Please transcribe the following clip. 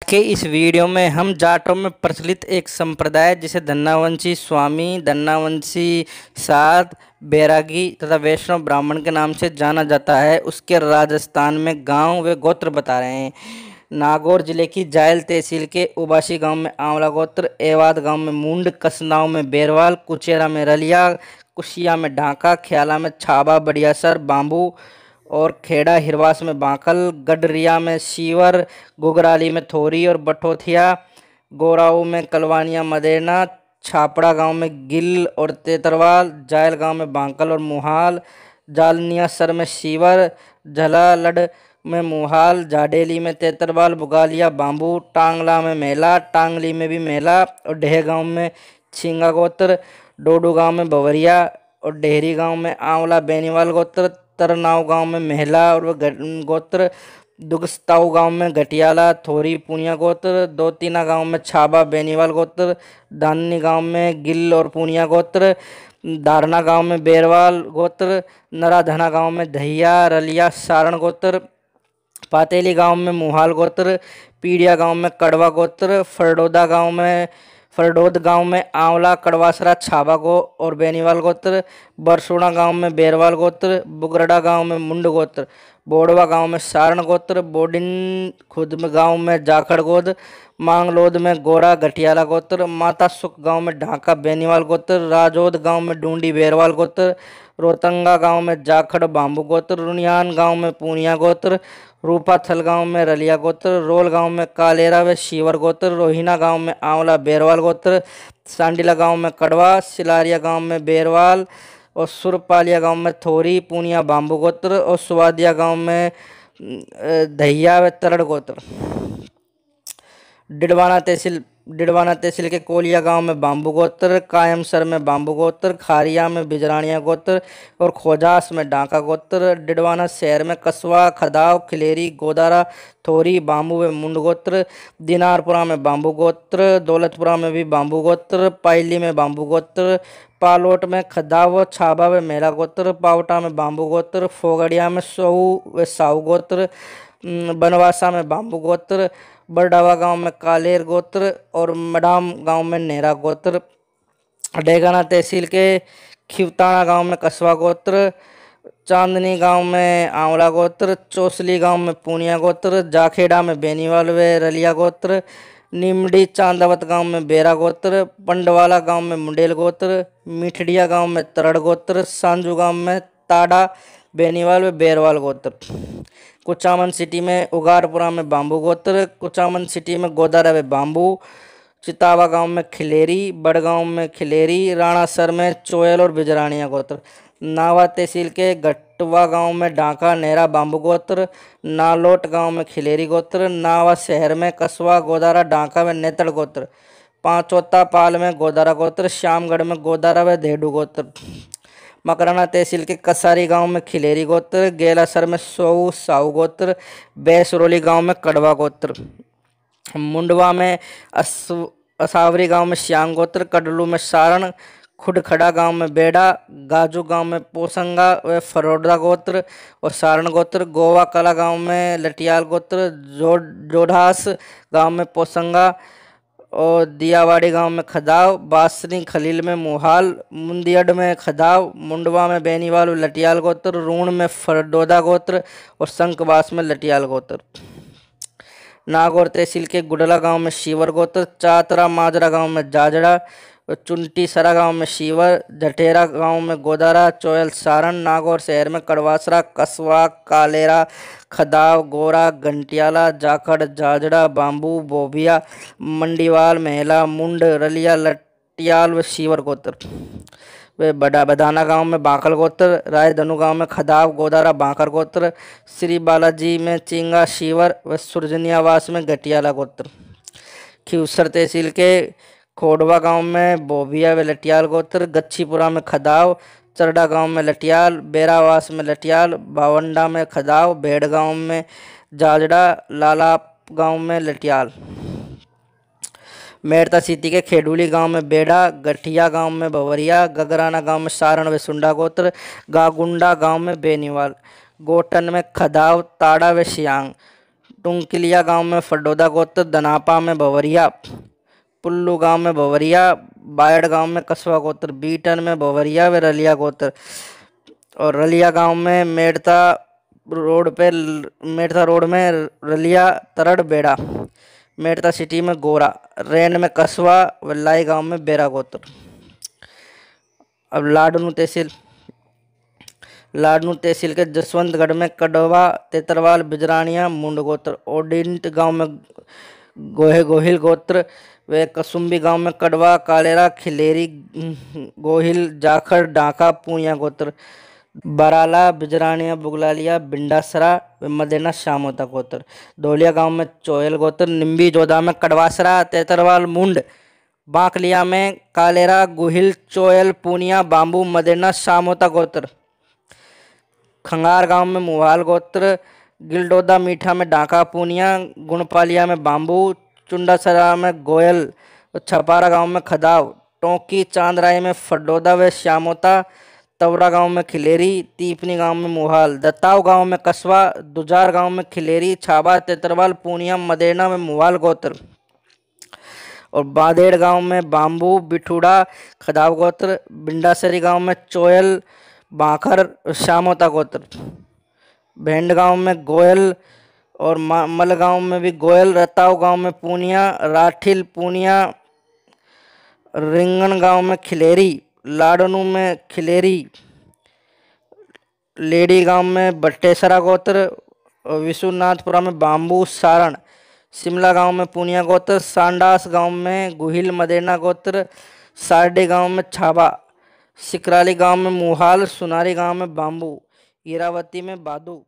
के इस वीडियो में हम जाटों में प्रचलित एक संप्रदाय जिसे धन्नावंशी स्वामी, धन्नावंशी साध, बैरागी तथा वैष्णव ब्राह्मण के नाम से जाना जाता है, उसके राजस्थान में गांव व गोत्र बता रहे हैं। नागौर जिले की जायल तहसील के उबासी गांव में आंवला गोत्र, एवाद गांव में मुंड, कसनाव में बेरवाल, कुचेरा में रलिया, कुशिया में ढाका, ख्याला में छाबा, बड़ियासर बांबू और खेड़ा हिरवास में बांकल, गडरिया में सीवर, गुगराली में थोरी और बठोथिया, गोराऊ में कलवानिया मदेना, छापड़ा गांव में गिल और तेतरवाल, जायल गांव में बांकल और मुहाल, जालनिया सर में सीवर, झलालड़ में मुहाल, जाडेली में तेतरवाल, बुगालिया बांबू, टांगला में मेला, टांगली में भी मेला और डेह गांव में छिंगा गोत्र, डोडू गांव में बवरिया और डेहरी गांव में आंवला बेनीवाल गोत्र, तरनाव गांव में महला और गोत्र, दुगस्ताऊ गांव में घटियाला, थोरी पूनिया गोत्र, दोतीना गांव में छाबा बेनीवाल गोत्र, दाननी गांव में गिल और पूनिया गोत्र, दारना गांव में बेरवाल गोत्र, नराधना गांव में दहिया, रलिया, सारण गोत्र, पातेली गांव में मुहाल गोत्र, पीड़िया गांव में कड़वा गोत्र, फरडोद गांव में आंवला, कड़वासरा, छाबा गो और बेनीवाल गोत्र, बरसोड़ा गांव में बेरवाल गोत्र, बुगरड़ा गांव में मुंड गोत्र, बोड़वा गांव में सारण गोत्र, बोडिन खुद गांव में जाखड़ गोद, मांगलोद में गोरा घटियाला गोत्र, माता सुख गांव में ढाका बेनीवाल गोत्र, राजोद गांव में डूंडी बेरवाल गोत्र, रोतंगा गांव में जाखड़ बांबू गोत्र, रुनियान गांव में पूनिया गोत्र, रूपाथल गांव में रलिया गोत्र, रोल गांव में कालेरा व शीवर गोत्र, रोहिना गांव में आंवला बेरवाल गोत्र, सांडीला गांव में कड़वा, सिलारिया गांव में बेरवाल और सुरपालिया गांव में थोरी पूनिया बांबू गोत्र और सुवादिया गांव में दहिया व तरड़ गोत्र। डिडवाना तहसील के कोलिया गांव में बांबू गोत्र, कायमसर में बांबू गोत्र, खारिया में बिजरानिया गोत्र और खोजास में डांका गोत्र। डिडवाना शहर में कस्वा, खदाव, खिलेरी, गोदारा, थोरी, बांबू व मुंड गोत्र। दिनारपुरा में बांबू गोत्र, दौलतपुरा में भी बांबू गोत्र, पाइली में बांबू गोत्र, पालोट में खदाव, छाबा व मेला गोत्र, पावटा में बांबू गोत्र, फोगड़िया में सोऊ व साऊ गोत्र, बनवासा में बांबू गोत्र, बरडावा गांव में कालेर गोत्र और मडाम गांव में नेहरा गोत्र। डेगाना तहसील के खिवताना गांव में कस्वा गोत्र, चांदनी गांव में आंवला गोत्र, चौसली गांव में पूनिया गोत्र, जाखेड़ा में बेनीवाल व रलिया गोत्र, निमडी चांदावत गांव में बेरा गोत्र, पंडवाला गांव में मुंडेल गोत्र, मिठड़िया गांव में तरड़ गोत्र, सांजू गांव में ताड़ा बेनीवाल व बेरवाल गोत्र। कुचामन सिटी में उगारपुरा में बांबू गोत्र, कुचामन सिटी में गोदारा व बांबू, चितावा गांव में खिलेरी, बड़गांव में खिलेरी, राणासर में चोयल और बिजरानिया गोत्र। नावा तहसील के गटवा गांव में डांका, नेहरा बांबू गोत्र, नालोट गांव में खिलेरी गोत्र, नावा शहर में कस्वा, गोदारा, डांका व नेतड़ गोत्र। पांचोता पाल में गोदारा गोत्र, श्यामगढ़ में गोदारा व धेडू गोत्र। मकराना तहसील के कसारी गांव में खिलेरी गोत्र, गेलासर में सोऊ साऊ गोत्र, बैसरोली गांव में कड़वा गोत्र। मुंडवा में असावरी गांव में श्याम गोत्र, कडलू में सारण, खुडखड़ा गांव में बेड़ा, गाजू गांव में पोसंगा व फरोडा गोत्र और सारण गोत्र। गोवा कला गांव में लटियाल गोत्र, जोढ़ास गांव में पोसंगा और दियावाड़ी गांव में खदाव, बासनी खलील में मुहाल, मुंदियड में खदाव, मुंडवा में बेनीवाल लटियाल गोत्र, रूण में फरडोदा गोत्र और संकवास में लटियाल गोत्र। नागौर तहसील के गुडला गांव में शीवर गोत्र, चातरा माजरा गांव में जाजड़ा, चुंटी सरा गांव में शीवर, जटेरा गांव में गोदारा, चोयल सारण। नागौर शहर में कड़वासरा, कस्वा, कालेरा, खदाव, गोरा, घंटियाला, जाखड़, जाजड़ा, बांबू, बोबिया, मंडीवाल, महला, मुंड, रलिया, लटियाल व शीवर गोत्र। वे बदाना गांव में बांकल गोत्र, रायधनु गांव में खदाव, गोदारा, बांकर गोत्र, श्री बालाजी में चिंगा, शीवर व सुरजनियावास में घटियाला गोत्र। खिवसर तहसील के खोडवा गांव में बोबिया व लटियाल गोत्र, गच्छीपुरा में खदाव, चरडा गांव में लटियाल, बेरावास में लटियाल, बावंडा में खदाव, भेड़ गांव में जाजड़ा, लाला गांव में लटियाल। मेड़ता सिटी के खेडूली गांव में बेड़ा, गठिया गांव में बवरिया, गगराना गांव में सारण व सुंडा गोत्र, गागुंडा गांव में बेनीवाल, गोटन में खदाव, ताड़ा व श्यांग, टुंकिलिया गांव में फडोदा गोत्र, दनापा में बवरिया, पुल्लू गांव में बवरिया, बायड़ गांव में कस्बा गोत्र, बीटन में बवरिया व रलिया गोत्र, और रलिया गांव में मेड़ता रोड में रलिया तरड़ बेड़ा, मेड़ता सिटी में गोरा, रेन में कस्बा व लाई गांव में बेरा गोत्र। अब लाडनू तहसील के जसवंतगढ़ में कड़वा, तेतरवाल, बिजरानिया, मुंड गोत्र, ओडिंट गांव में गोहिल गोत्र व कसुम्बी गांव में कड़वा, कालेरा, खिलेरी, गोहिल, जाखड़, डाका, पूनिया गोत्र, बराला, बिजरानिया, बुगलालिया, बिंडासरा व मदेना शामोता गोत्र। धोलिया गांव में चोयल गोत्र, निम्बी जोधा में कड़वासरा, तेतरवाल, मुंड, बांकलिया में कालेरा, गुहिल, चोयल, पूनिया, बाम्बू, मदेना शामोता गोत्र। खंगार गांव में मुहाल गोत्र, गिलडोदा मीठा में डाका, पूनिया, गुणपालिया में बाम्बू, चुंडासरा में गोयल, छपारा गांव में खदाव, टोंकी चांदराई में फडोदा व श्यामोता, तवरा गांव में खिलेरी, तीपनी गांव में मुहाल, दत्ताव गांव में कस्बा, दुजार गांव में खिलेरी, छाबा, तेतरवाल, पूनिया, मदेना में मुहाल गोत्र, और बादेड़ गांव में बाम्बू, बिठूड़ा, खदाव गोत्र, बिंडासरी गांव में चोयल, बाखर, श्यामोता गोत्र। भेंड गांव में गोयल और मल गांव में भी गोयल, रताव गांव में पूनिया, राठिल, पूनिया, रिंगन गांव में खिलेरी, लाडनू में खिलेरी, लेडी गांव में बट्टेसरा गोत्र, विश्वनाथपुरा में बाम्बू, सारण, शिमला गांव में पूनिया गोत्र, सांडास गांव में गुहिल, मदेना गोत्र, सारडी गांव में छाबा, सिकराली गांव में मुहाल, सुनारी गांव में बाम्बू, हीरावती में बादू।